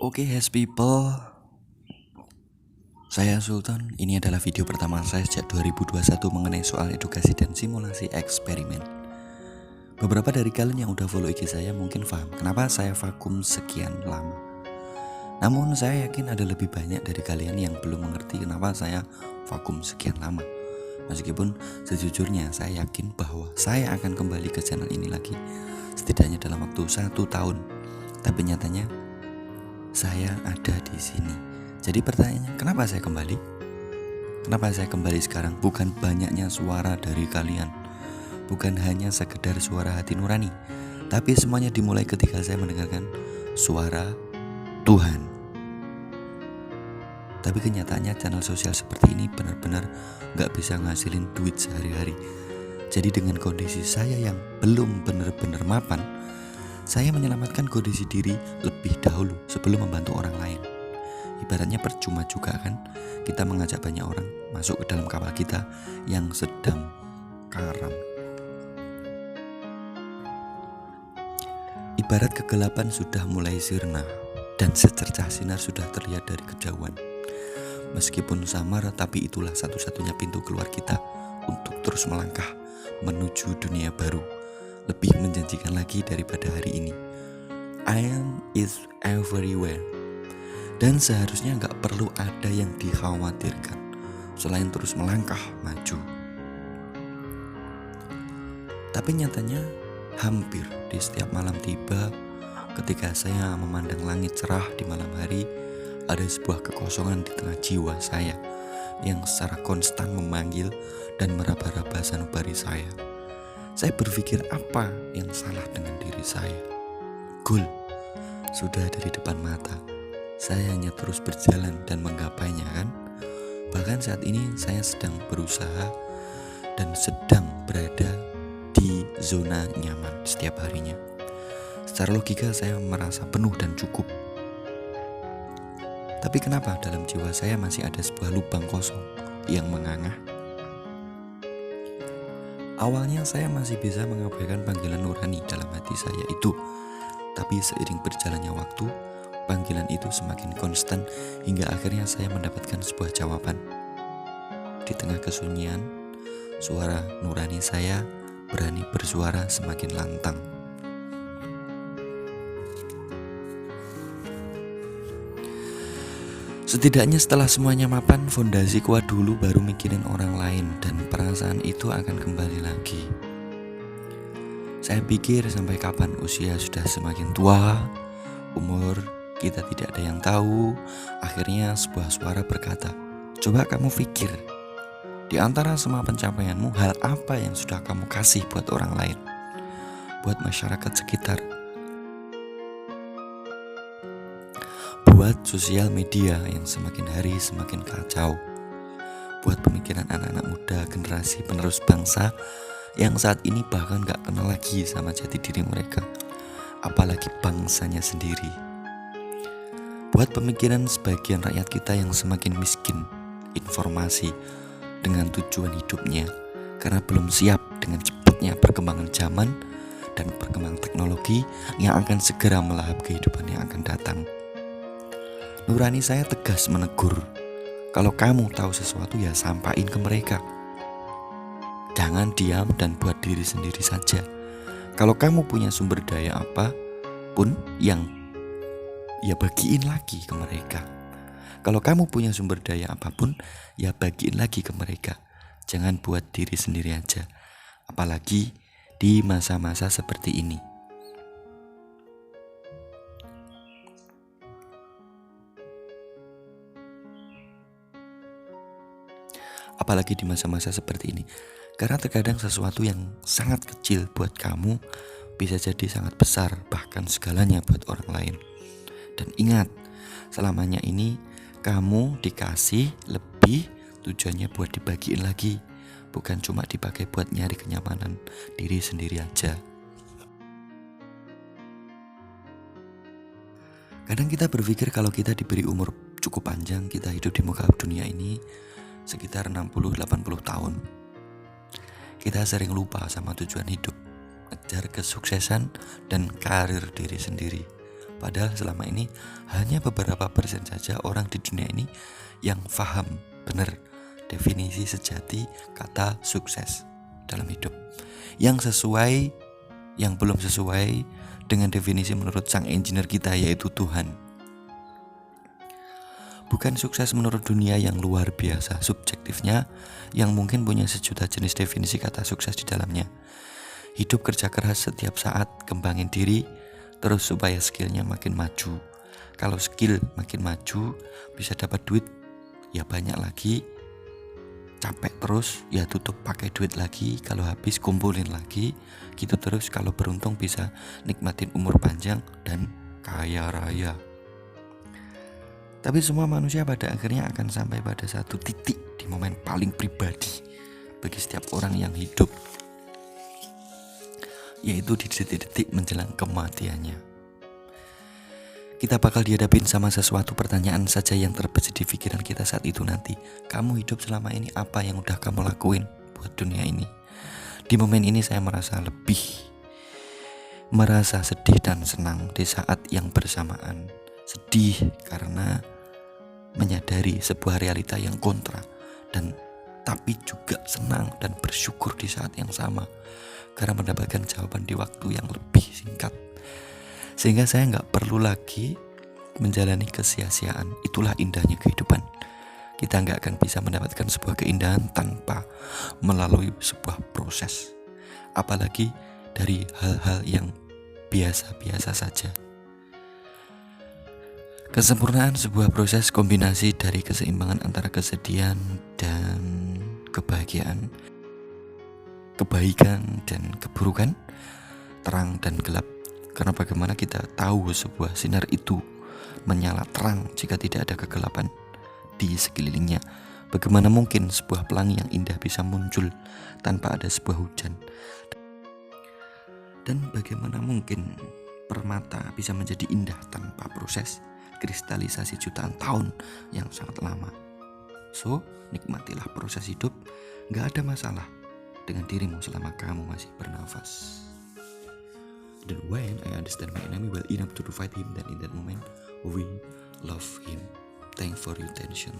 Oke, has people. Saya Sultan. Ini adalah video pertama saya sejak 2021 mengenai soal edukasi dan simulasi eksperimen. Beberapa dari kalian yang udah follow IG saya mungkin paham kenapa saya vakum sekian lama. Namun saya yakin ada lebih banyak dari kalian yang belum mengerti kenapa saya vakum sekian lama. Meskipun sejujurnya saya yakin bahwa saya akan kembali ke channel ini lagi, setidaknya dalam waktu 1 tahun. Tapi nyatanya saya ada di sini. Jadi pertanyaannya, kenapa saya kembali? Kenapa saya kembali sekarang? Bukan banyaknya suara dari kalian, bukan hanya sekedar suara hati nurani, tapi semuanya dimulai ketika saya mendengarkan suara Tuhan. Tapi kenyataannya channel sosial seperti ini benar-benar gak bisa ngasilin duit sehari-hari. Jadi dengan kondisi saya yang belum benar-benar mapan, saya menyelamatkan kondisi diri lebih dahulu sebelum membantu orang lain. Ibaratnya percuma juga kan kita mengajak banyak orang masuk ke dalam kapal kita yang sedang karam. Ibarat kegelapan sudah mulai sirna dan secercah sinar sudah terlihat dari kejauhan. Meskipun samar, tapi itulah satu-satunya pintu keluar kita untuk terus melangkah menuju dunia baru, lebih menjanjikan lagi daripada hari ini. Iron is everywhere. Dan seharusnya gak perlu ada yang dikhawatirkan selain terus melangkah maju. Tapi nyatanya hampir di setiap malam tiba, ketika saya memandang langit cerah di malam hari, ada sebuah kekosongan di tengah jiwa saya yang secara konstan memanggil dan meraba-raba sanubari saya. Saya berpikir apa yang salah dengan diri saya. Goal sudah dari depan mata, saya hanya terus berjalan dan menggapainya kan. Bahkan saat ini saya sedang berusaha dan sedang berada di zona nyaman setiap harinya. Secara logika saya merasa penuh dan cukup. Tapi kenapa dalam jiwa saya masih ada sebuah lubang kosong yang menganga? Awalnya saya masih bisa mengabaikan panggilan nurani dalam hati saya itu. Tapi seiring berjalannya waktu, panggilan itu semakin konstan hingga akhirnya saya mendapatkan sebuah jawaban. Di tengah kesunyian, suara nurani saya berani bersuara semakin lantang. Setidaknya setelah semuanya mapan, fondasi kuat dulu baru mikirin orang lain dan perasaan itu akan kembali lagi. Saya pikir sampai kapan usia sudah semakin tua, umur kita tidak ada yang tahu. Akhirnya sebuah suara berkata, coba kamu pikir, di antara semua pencapaianmu, hal apa yang sudah kamu kasih buat orang lain, buat masyarakat sekitar, buat sosial media yang semakin hari semakin kacau, buat pemikiran anak-anak muda generasi penerus bangsa yang saat ini bahkan gak kenal lagi sama jati diri mereka, apalagi bangsanya sendiri. Buat pemikiran sebagian rakyat kita yang semakin miskin informasi dengan tujuan hidupnya karena belum siap dengan cepatnya perkembangan zaman dan perkembangan teknologi yang akan segera melahap kehidupan yang akan datang. Nurani saya tegas menegur, kalau kamu tahu sesuatu ya sampaikan ke mereka. Jangan diam dan buat diri sendiri saja. Kalau kamu punya sumber daya apapun yang ya bagiin lagi ke mereka. Kalau kamu punya sumber daya apapun, ya bagiin lagi ke mereka. Jangan buat diri sendiri aja. Apalagi di masa-masa seperti ini. Apalagi di masa-masa seperti ini. Karena terkadang sesuatu yang sangat kecil buat kamu bisa jadi sangat besar, bahkan segalanya buat orang lain. Dan ingat, selamanya ini kamu dikasih lebih tujuannya buat dibagiin lagi, bukan cuma dipakai buat nyari kenyamanan diri sendiri aja. Kadang kita berpikir kalau kita diberi umur cukup panjang, kita hidup di muka dunia ini sekitar 60-80 tahun. Kita sering lupa sama tujuan hidup, ngejar kesuksesan dan karir diri sendiri. Padahal selama ini hanya beberapa persen saja orang di dunia ini yang paham benar definisi sejati kata sukses dalam hidup. Yang sesuai, yang belum sesuai dengan definisi menurut sang engineer kita, yaitu Tuhan. Bukan sukses menurut dunia yang luar biasa subjektifnya, yang mungkin punya sejuta jenis definisi kata sukses di dalamnya. Hidup kerja keras setiap saat, kembangin diri terus supaya skillnya makin maju. Kalau skill makin maju, bisa dapat duit ya banyak lagi. Capek terus ya tutup pakai duit lagi, kalau habis kumpulin lagi. Gitu terus, kalau beruntung bisa nikmatin umur panjang dan kaya raya. Tapi semua manusia pada akhirnya akan sampai pada satu titik di momen paling pribadi bagi setiap orang yang hidup, yaitu di detik-detik menjelang kematiannya. Kita bakal dihadapin sama sesuatu pertanyaan saja yang terbesit di pikiran kita saat itu nanti. Kamu hidup selama ini, apa yang udah kamu lakuin buat dunia ini? Di momen ini saya merasa sedih dan senang di saat yang bersamaan. Sedih karena menyadari sebuah realita yang kontra, dan tapi juga senang dan bersyukur di saat yang sama karena mendapatkan jawaban di waktu yang lebih singkat, sehingga saya gak perlu lagi menjalani kesia-siaan. Itulah indahnya kehidupan. Kita gak akan bisa mendapatkan sebuah keindahan tanpa melalui sebuah proses, apalagi dari hal-hal yang biasa-biasa saja. Kesempurnaan sebuah proses kombinasi dari keseimbangan antara kesedihan dan kebahagiaan, kebaikan dan keburukan, terang dan gelap. Karena bagaimana kita tahu sebuah sinar itu menyala terang jika tidak ada kegelapan di sekelilingnya? Bagaimana mungkin sebuah pelangi yang indah bisa muncul tanpa ada sebuah hujan? Dan bagaimana mungkin permata bisa menjadi indah tanpa proses kristalisasi jutaan tahun yang sangat lama? So, nikmatilah proses hidup. Gak ada masalah dengan dirimu selama kamu masih bernafas. Then when I understand my enemy well enough to fight him, then in that moment we love him. Thanks for your attention.